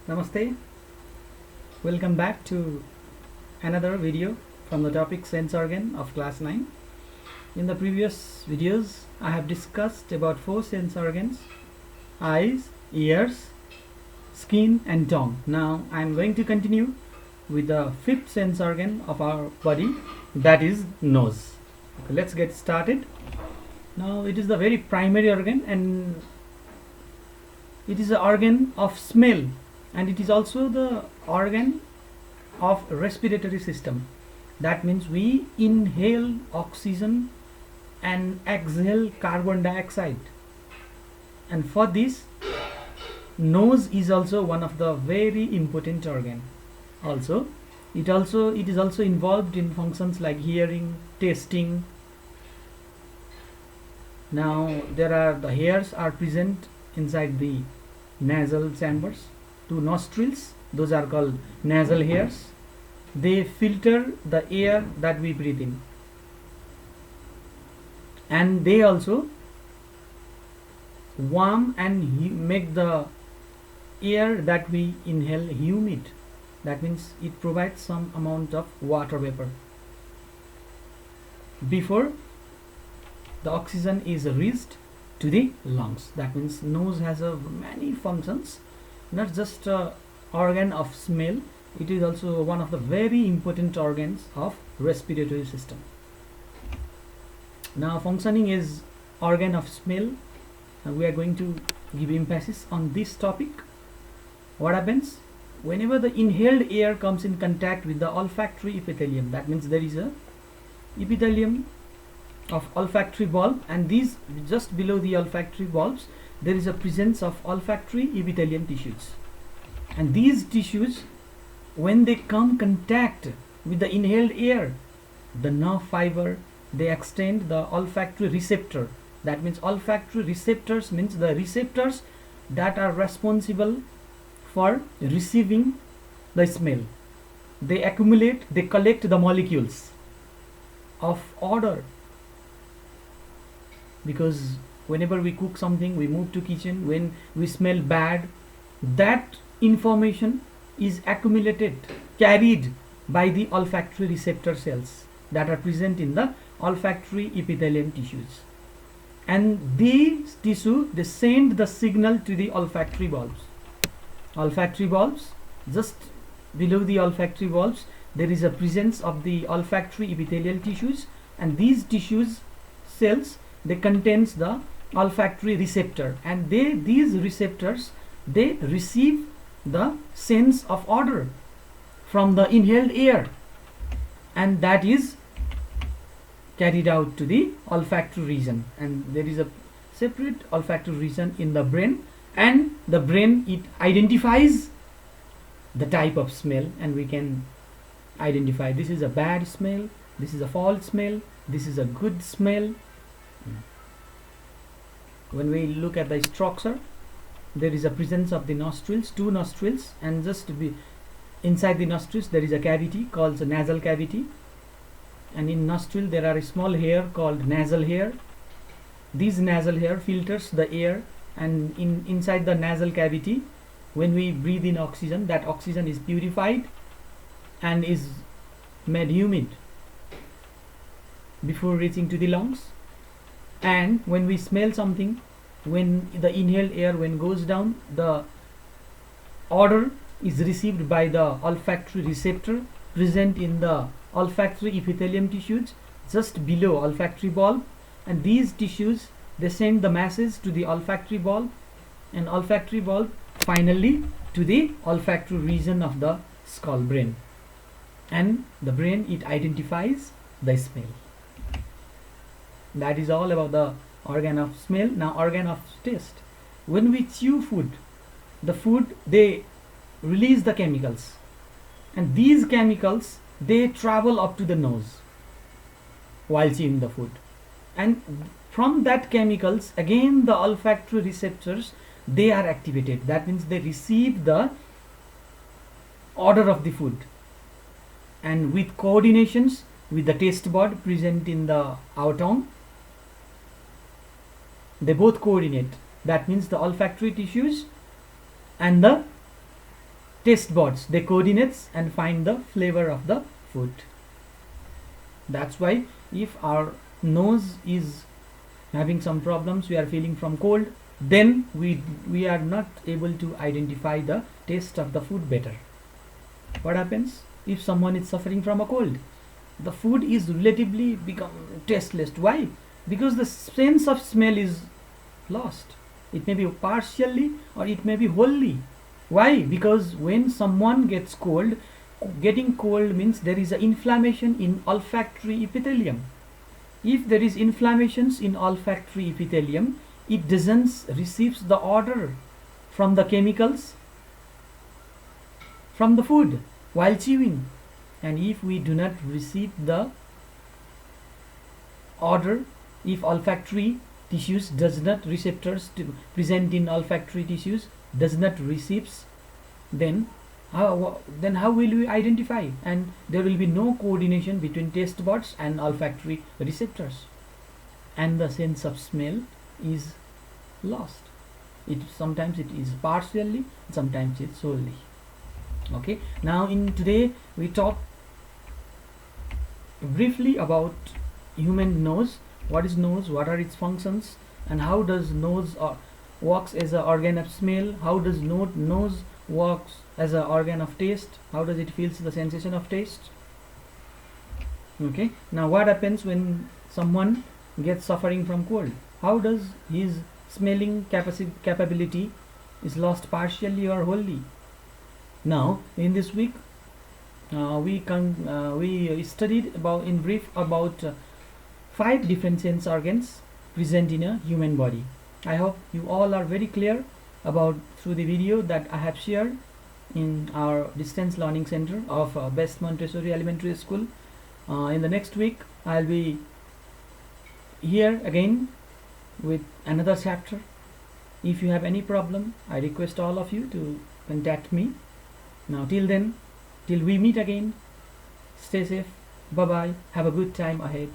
Namaste. Welcome back to another video from the topic sense organ of class 9. In the previous videos, I have discussed about 4 sense organs: eyes, ears, skin and tongue. Now I am going to continue with the 5th sense organ of our body, that is nose. Okay, let's get started. Now it is the very primary organ and it is an organ of smell, and it is also the organ of respiratory system. That means we inhale oxygen and exhale carbon dioxide, and for this nose is also one of the very important organ. It is also involved in functions like hearing, tasting. Now the hairs are present inside the nasal chambers. 2 nostrils, those are called nasal hairs. They filter the air that we breathe in, and they also warm and make the air that we inhale humid. That means it provides some amount of water vapor before the oxygen is reached to the lungs. That means nose has many functions, not just a organ of smell. It is also one of the very important organs of respiratory system. Now functioning is organ of smell, and we are going to give emphasis on this topic. What happens whenever the inhaled air comes in contact with the olfactory epithelium? That means there is a epithelium of olfactory bulb, and these just below the olfactory bulbs there is a presence of olfactory epithelium tissues, and these tissues, when they come contact with the inhaled air, the nerve fiber, they extend the olfactory receptor. That means olfactory receptors means the receptors that are responsible for receiving the smell. They accumulate, they collect the molecules of odor, because whenever we cook something, we move to kitchen, when we smell bad, that information is accumulated, carried by the olfactory receptor cells that are present in the olfactory epithelium tissues, and these tissue, they send the signal to the olfactory bulbs. Olfactory bulbs, just below the olfactory bulbs there is a presence of the olfactory epithelial tissues, and these tissues cells, they contains the olfactory receptor, and these receptors, they receive the sense of odor from the inhaled air, and that is carried out to the olfactory region. And there is a separate olfactory region in the brain, and the brain, it identifies the type of smell, and we can identify this is a bad smell, this is a foul smell, this is a good smell. When we look at the structure, there is a presence of the nostrils, 2 nostrils, and just inside the nostrils there is a cavity called the nasal cavity, and in nostril there are a small hair called nasal hair. This nasal hair filters the air, and inside the nasal cavity, when we breathe in oxygen, that oxygen is purified and is made humid before reaching to the lungs. And when we smell something, when the inhaled air goes down, the odor is received by the olfactory receptor present in the olfactory epithelium tissues just below olfactory bulb, and these tissues, they send the message to the olfactory bulb, and olfactory bulb finally to the olfactory region of the skull brain, and the brain, it identifies the smell. That is all about the organ of smell. Now organ of taste. When we chew food, the food, they release the chemicals, and these chemicals, they travel up to the nose while chewing the food, and from that chemicals again the olfactory receptors, they are activated. That means they receive the odor of the food, and with coordinations with the taste bud present in our tongue, they both coordinate. That means the olfactory tissues and the taste buds, they coordinates and find the flavor of the food. That's why if our nose is having some problems, we are feeling from cold, then we are not able to identify the taste of the food better. What happens if someone is suffering from a cold? The food is relatively become tasteless. Why? Because the sense of smell is lost. It may be partially or it may be wholly. Why? Because when someone gets cold, getting cold means there is an inflammation in olfactory epithelium. If there is inflammations in olfactory epithelium, it doesn't receives the order from the chemicals from the food while chewing. And if we do not receive the order, if olfactory tissues does not receptors to present in olfactory tissues does not receives, then how will we identify? And there will be no coordination between taste buds and olfactory receptors, and the sense of smell is lost. It sometimes it is partially, sometimes it's solely. Okay, now in today we talk briefly about human nose. What is nose, what are its functions, and how does nose works as an organ of smell, how does nose works as an organ of taste, how does it feels the sensation of taste. Okay, now what happens when someone gets suffering from cold? How does his smelling capability is lost partially or wholly? Now in this week we studied about in brief about 5 different sense organs present in a human body. I hope you all are very clear about through the video that I have shared in our distance learning center of Best Montessori Elementary School. In the next week I'll be here again with another chapter. If you have any problem, I request all of you to contact me. Now till then, till we meet again, stay safe, bye bye, have a good time ahead.